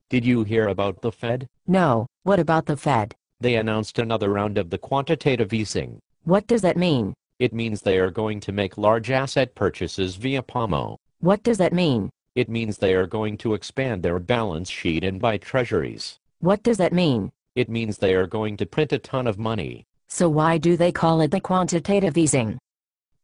Did you hear about the Fed? No, what about the Fed? They announced another round of the quantitative easing. What does that mean? It means they are going to make large asset purchases via POMO. What does that mean? It means they are going to expand their balance sheet and buy treasuries. What does that mean? It means they are going to print a ton of money. So why do they call it the quantitative easing?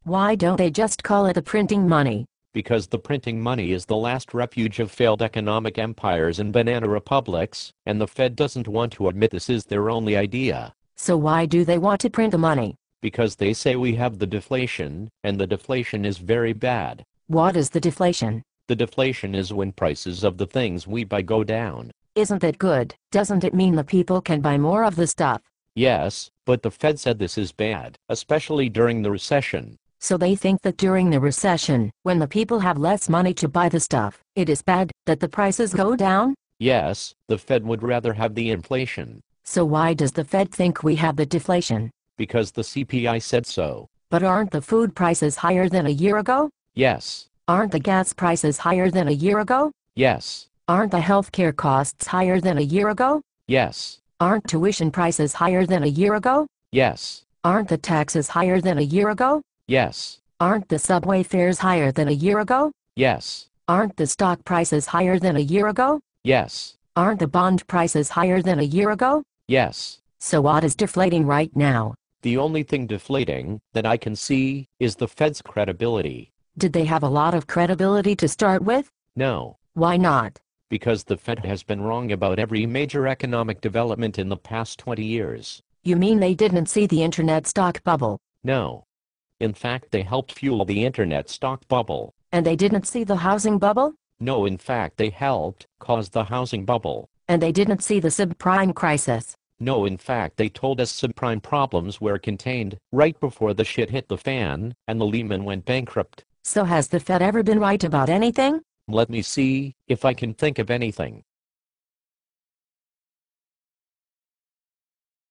Why don't they just call it the printing money? Because the printing money is the last refuge of failed economic empires and banana republics, and the Fed doesn't want to admit this is their only idea. So why do they want to print the money? Because they say we have the deflation, and the deflation is very bad. What is the deflation? The deflation is when prices of the things we buy go down. Isn't that good? Doesn't it mean the people can buy more of the stuff? Yes, but the Fed said this is bad, especially during the recession. So they think that during the recession, when the people have less money to buy the stuff, it is bad that the prices go down? Yes, the Fed would rather have the inflation. So why does the Fed think we have the deflation? Because the CPI said so. But aren't the food prices higher than a year ago? Yes. Aren't the gas prices higher than a year ago? Yes. Aren't the healthcare costs higher than a year ago? Yes. Aren't tuition prices higher than a year ago? Yes. Aren't the taxes higher than a year ago? Yes. Aren't the subway fares higher than a year ago? Yes. Aren't the stock prices higher than a year ago? Yes. Aren't the bond prices higher than a year ago? Yes. So what is deflating right now? The only thing deflating that I can see is the Fed's credibility. Did they have a lot of credibility to start with? No. Why not? Because the Fed has been wrong about every major economic development in the past 20 years. You mean they didn't see the internet stock bubble? No. In fact, they helped fuel the internet stock bubble. And they didn't see the housing bubble? No, in fact, they helped cause the housing bubble. And they didn't see the subprime crisis? No, in fact, they told us subprime problems were contained right before the shit hit the fan and the Lehman went bankrupt. So has the Fed ever been right about anything? Let me see if I can think of anything.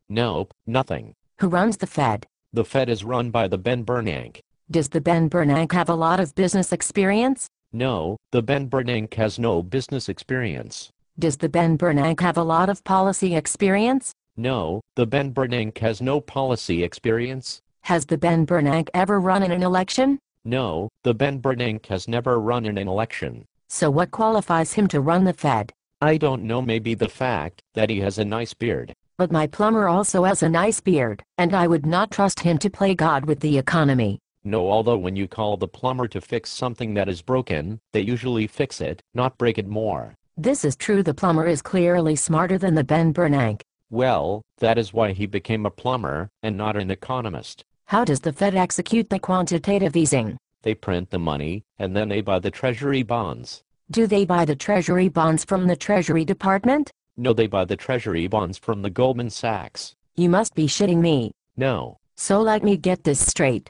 Nope, nothing. Who runs the Fed? The Fed is run by the Ben Bernanke. Does the Ben Bernanke have a lot of business experience? No, the Ben Bernanke has no business experience. Does the Ben Bernanke have a lot of policy experience? No, the Ben Bernanke has no policy experience. Has the Ben Bernanke ever run in an election? No, the Ben Bernanke has never run in an election. So what qualifies him to run the Fed? I don't know, maybe the fact that he has a nice beard. But my plumber also has a nice beard, and I would not trust him to play God with the economy. No, although when you call the plumber to fix something that is broken, they usually fix it, not break it more. This is true. The plumber is clearly smarter than the Ben Bernanke. Well, that is why he became a plumber and not an economist. How does the Fed execute the quantitative easing? They print the money, and then they buy the treasury bonds. Do they buy the treasury bonds from the Treasury Department? No, they buy the treasury bonds from the Goldman Sachs. You must be shitting me. No. So let me get this straight.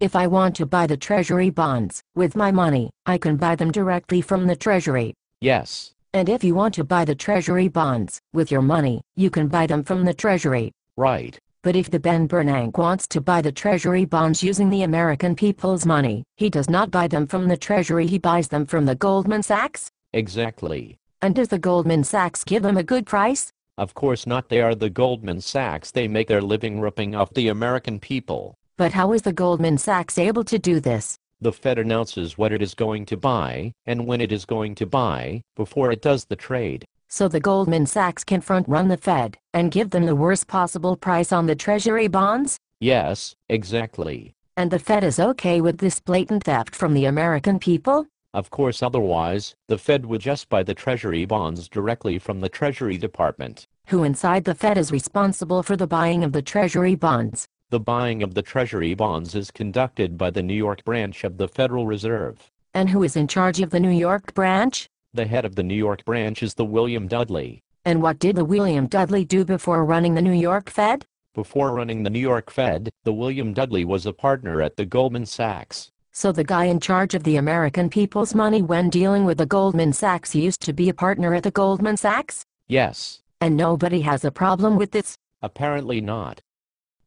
If I want to buy the Treasury bonds with my money, I can buy them directly from the Treasury. Yes. And if you want to buy the Treasury bonds with your money, you can buy them from the Treasury. Right. But if the Ben Bernanke wants to buy the Treasury bonds using the American people's money, he does not buy them from the Treasury, he buys them from the Goldman Sachs? Exactly. And does the Goldman Sachs give him a good price? Of course not, they are the Goldman Sachs, they make their living ripping off the American people. But how is the Goldman Sachs able to do this? The Fed announces what it is going to buy, and when it is going to buy, before it does the trade. So the Goldman Sachs can front-run the Fed, and give them the worst possible price on the Treasury bonds? Yes, exactly. And the Fed is okay with this blatant theft from the American people? Of course, otherwise, the Fed would just buy the Treasury bonds directly from the Treasury Department. Who inside the Fed is responsible for the buying of the Treasury bonds? The buying of the Treasury bonds is conducted by the New York branch of the Federal Reserve. And who is in charge of the New York branch? The head of the New York branch is the William Dudley. And what did the William Dudley do before running the New York Fed? Before running the New York Fed, the William Dudley was a partner at the Goldman Sachs. So the guy in charge of the American people's money when dealing with the Goldman Sachs used to be a partner at the Goldman Sachs? Yes. And nobody has a problem with this? Apparently not.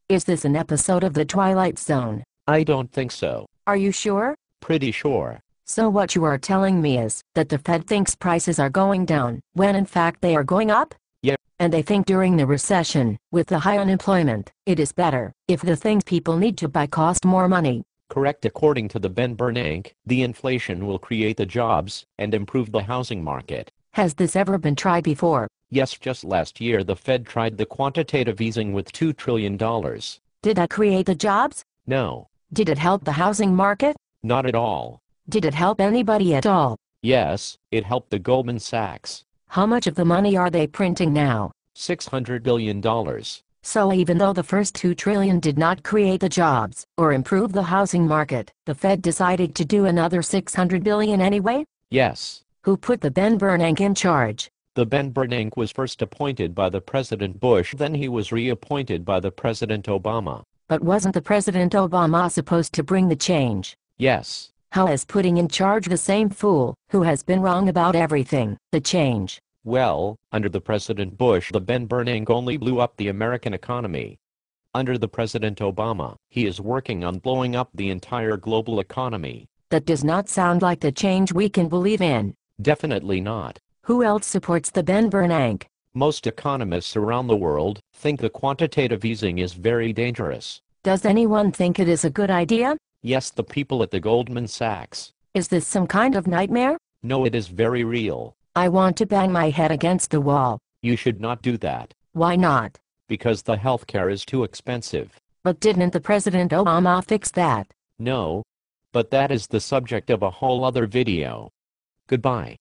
Is this an episode of The Twilight Zone? I don't think so. Are you sure? Pretty sure. So what you are telling me is that the Fed thinks prices are going down, when in fact they are going up? Yeah. And they think during the recession, with the high unemployment, it is better if the things people need to buy cost more money. Correct. According to the Ben Bernanke, the inflation will create the jobs and improve the housing market. Has this ever been tried before? Yes, just last year the Fed tried the quantitative easing with $2 trillion. Did that create the jobs? No. Did it help the housing market? Not at all. Did it help anybody at all? Yes, it helped the Goldman Sachs. How much of the money are they printing now? $600 billion. So even though the first $2 trillion did not create the jobs or improve the housing market, the Fed decided to do another $600 billion anyway? Yes. Who put the Ben Bernanke in charge? The Ben Bernanke was first appointed by the President Bush, then he was reappointed by the President Obama. But wasn't the President Obama supposed to bring the change? Yes. How is putting in charge the same fool, who has been wrong about everything, the change? Well, under the President Bush, the Ben Bernanke only blew up the American economy. Under the President Obama, he is working on blowing up the entire global economy. That does not sound like the change we can believe in. Definitely not. Who else supports the Ben Bernanke? Most economists around the world think the quantitative easing is very dangerous. Does anyone think it is a good idea? Yes, the people at the Goldman Sachs. Is this some kind of nightmare? No, it is very real. I want to bang my head against the wall. You should not do that. Why not? Because the healthcare is too expensive. But didn't the President Obama fix that? No. But that is the subject of a whole other video. Goodbye.